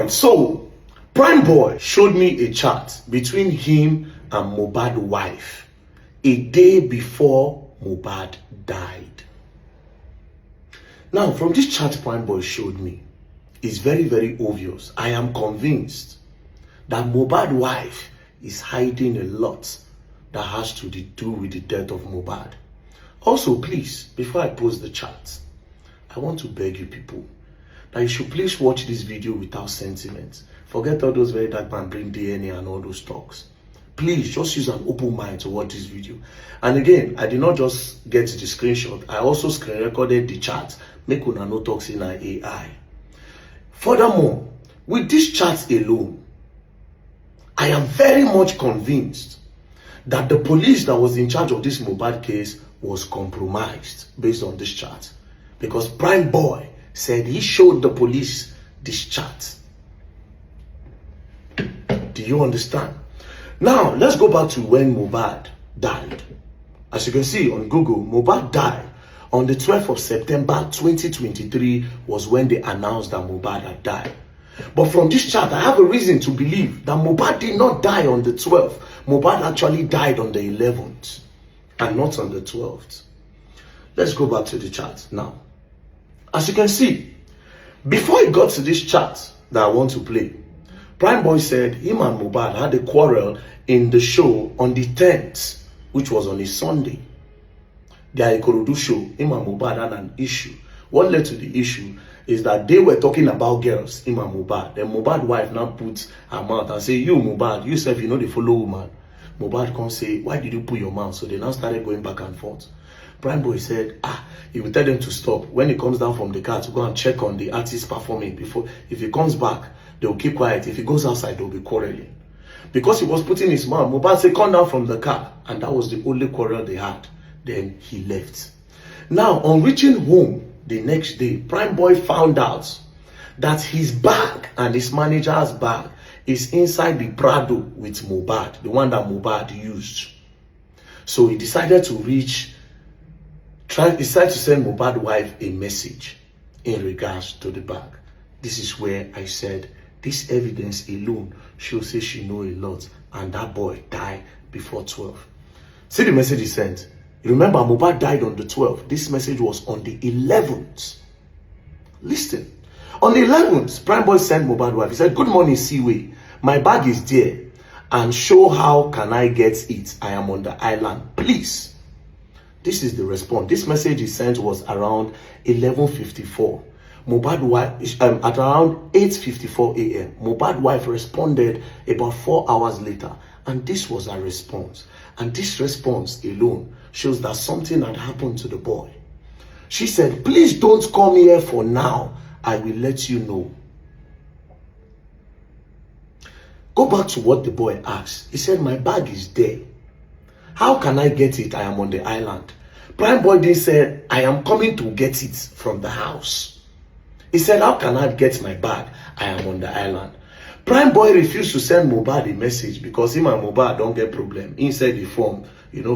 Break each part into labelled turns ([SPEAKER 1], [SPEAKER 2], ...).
[SPEAKER 1] right, so Prime Boy showed me a chat between him and Mohbad's wife a day before Mohbad died. Now, from this chat Prime Boy showed me, it's very, very obvious. I am convinced that Mohbad's wife is hiding a lot that has to do with the death of Mohbad. Also, please, before I post the chat, I want to beg you people that you should please watch this video without sentiment. Forget all those very dark man bring DNA and all those talks. Please just use an open mind to watch this video. And again, I did not just get the screenshot. I also screen recorded the chat. Make una no talks in an AI. Furthermore, with this chat alone, I am very much convinced that the police that was in charge of this Mohbad case was compromised based on this chat. Because Prime Boy said he showed the police this chat. Do you understand? Now, let's go back to when Mohbad died. As you can see on Google, Mohbad died on the 12th of September 2023 was when they announced that Mohbad had died. But from this chat, I have a reason to believe that Mohbad did not die on the 12th. Mohbad actually died on the 11th and not on the 12th. Let's go back to the chat now. As you can see, before it got to this chat that I want to play, Prime Boy said him and Mohbad had a quarrel in the show on the 10th, which was on a Sunday. Their Ikorodu show, him and Mohbad had an issue. What led to the issue is that they were talking about girls, him and Mohbad. Then Mohbad's wife now puts her mouth and say, you Mohbad, you self, you know the follow woman. Mohbad can't say, why did you put your mouth? So they now started going back and forth. Prime Boy said, he will tell them to stop. When he comes down from the car to go and check on the artist performing, before, if he comes back, they will keep quiet. If he goes outside, they'll be quarreling. Because he was putting his mouth, Mohbad said, come down from the car. And that was the only quarrel they had. Then he left. Now, on reaching home the next day, Prime Boy found out that his bag and his manager's bag is inside the Prado with Mohbad, the one that Mohbad used. So he decided to decided to send Mohbad's wife a message in regards to the bag. This is where I said, this evidence alone shows say she know a lot, and that boy died before 12. See the message he sent. Remember, Mohbad died on the 12th. This message was on the 11th. Listen. On the 11th, Prime Boy sent Mohbad's wife. He said, good morning, Seaway. My bag is there. And show how can I get it. I am on the island. Please. This is the response. This message he sent was around 11:54. Mohbad's wife, at around 8:54 a.m. Mohbad's wife responded about 4 hours later. And this was her response. And this response alone shows that something had happened to the boy. She said, please don't come here for now. I will let you know. Go back to what the boy asked. He said, my bag is there. How can I get it? I am on the island. Prime Boy then said, I am coming to get it from the house. He said, how can I get my bag? I am on the island. Prime Boy refused to send Mohbad a message because him and Mohbad don't get problem. Inside the phone,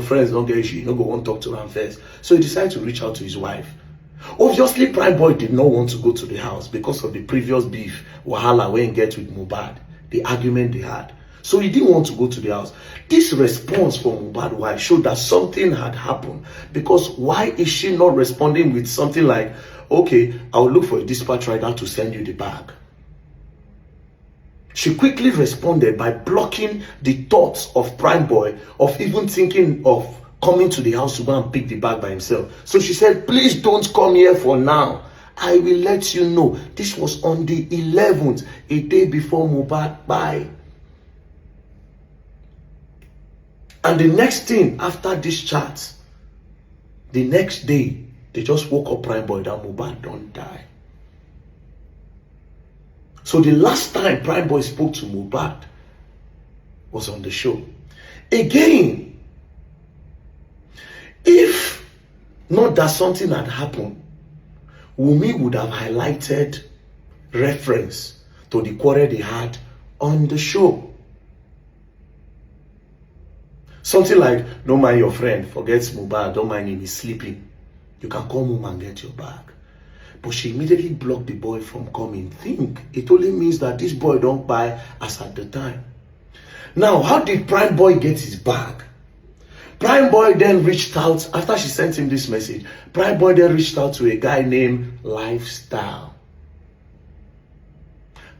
[SPEAKER 1] friends don't get issue. You don't go and talk to them first. So he decided to reach out to his wife. Obviously, Prime Boy did not want to go to the house because of the previous beef, wahala, when he get with Mohbad, the argument they had. So he didn't want to go to the house. This response from Mohbad's wife showed that something had happened. Because why is she not responding with something like, okay, I'll look for a dispatch rider to send you the bag? She quickly responded by blocking the thoughts of Prime Boy of even thinking of coming to the house to go and pick the bag by himself. So she said, please don't come here for now. I will let you know. This was on the 11th, a day before Mohbad died. And the next thing after this chat, the next day, they just woke up Prime Boy that Mohbad don't die. So the last time Prime Boy spoke to Mohbad was on the show. Again, if not that something had happened, Wunmi would have highlighted reference to the quarrel they had on the show. Something like, don't mind your friend, forget Mohbad, don't mind him, he's sleeping. You can come home and get your bag. But she immediately blocked the boy from coming. Think, it only means that this boy don't buy as at the time. Now, how did Prime Boy get his bag? Prime Boy then reached out, after she sent him this message, Prime Boy then reached out to a guy named Lifestyle.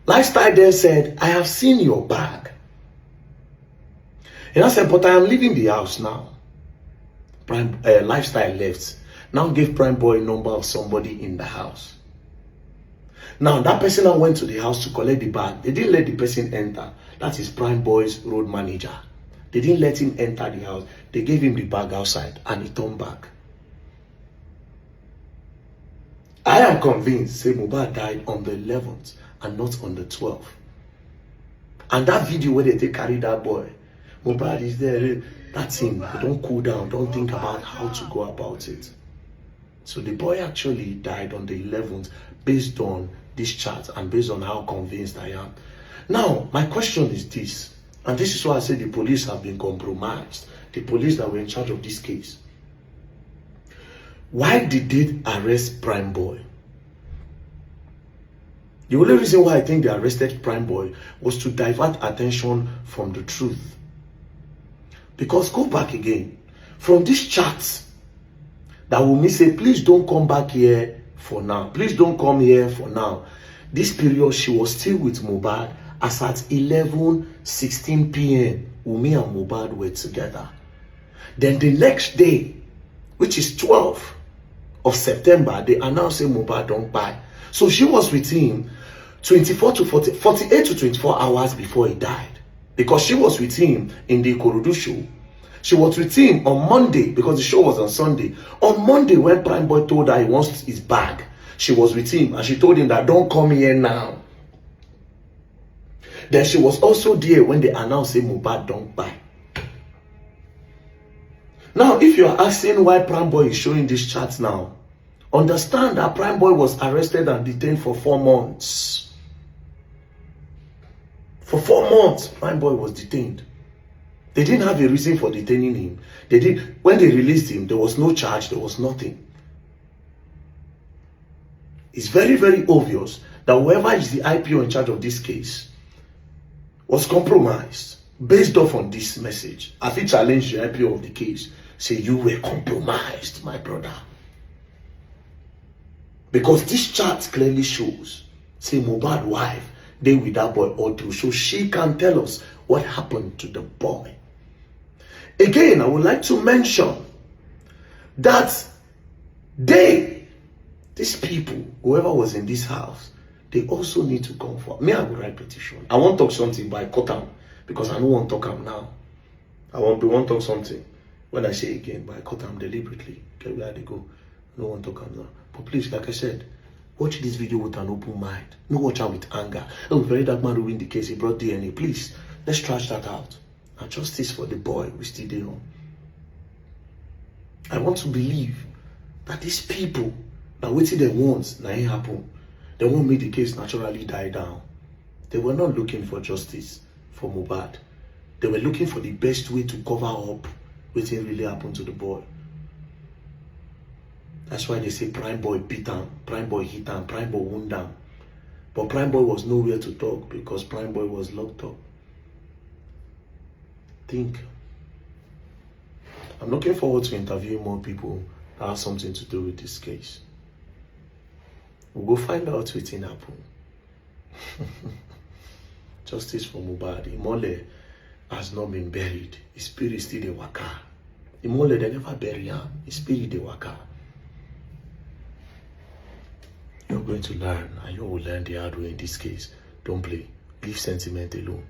[SPEAKER 1] Lifestyle then said, I have seen your bag. And I said, but I am leaving the house now. Lifestyle left. Now gave Prime Boy a number of somebody in the house. Now that person now went to the house to collect the bag. They didn't let the person enter. That is Prime Boy's road manager. They didn't let him enter the house. They gave him the bag outside and he turned back. I am convinced say Mohbad died on the 11th and not on the 12th. And that video where they carry that boy, Mohbad is there. That's him. Don't cool down. Don't think about how to go about it. So the boy actually died on the 11th based on this chat and based on how convinced I am. Now, my question is this, and this is why I say the police have been compromised. The police that were in charge of this case. Why did they arrest Prime Boy? The only reason why I think they arrested Prime Boy was to divert attention from the truth. Because go back again, from this chat, that will mean say, please don't come back here for now. Please don't come here for now. This period, she was still with Mohbad as at 11:16 p.m. Wunmi and Mohbad were together. Then the next day, which is 12th of September, they announced say Mohbad don't buy. So she was with him 48 to 24 hours before he died. Because she was with him in the Ikorodu show. She was with him on Monday because the show was on Sunday. On Monday, when Prime Boy told her he wants his bag, she was with him and she told him that don't come here now. Then she was also there when they announced say Mohbad don't buy. Now, if you are asking why Prime Boy is showing this chat now, understand that Prime Boy was arrested and detained for 4 months. For 4 months, Prime Boy was detained. They didn't have a reason for detaining him. When they released him, there was no charge, there was nothing. It's very, very obvious that whoever is the IPO in charge of this case was compromised based off on this message. I think challenge the IPO of the case. Say you were compromised, my brother. Because this chart clearly shows, say Mohbad's wife, they with that boy all through. So she can tell us what happened to the boy. Again, I would like to mention that these people, whoever was in this house, they also need to come for me. I will write petition. I won't talk something, but I cut them because I don't want to talk them now. I won't talk something when I say again, but I cut them deliberately. Okay, where they go. I don't want to talk them now. But please, like I said, watch this video with an open mind. No watch out with anger. Oh, very dark man ruined the case. He brought DNA. Please, let's trash that out. And justice for the boy we still there on. I want to believe that these people that waiting they want, now it happen. They won't make the case naturally die down. They were not looking for justice for Mohbad. They were looking for the best way to cover up what really happened to the boy. That's why they say Prime Boy beat him, Prime Boy hit him, Prime Boy wound him. But Prime Boy was nowhere to talk because Prime Boy was locked up. Think. I'm looking forward to interviewing more people that have something to do with this case. We'll go find out what's in happen. Justice for Mohbad. Imole has not been buried. His spirit still the waka. Imole, they never bury him. His spirit the waka. You're going to learn, and you will learn the hard way in this case. Don't play. Leave sentiment alone.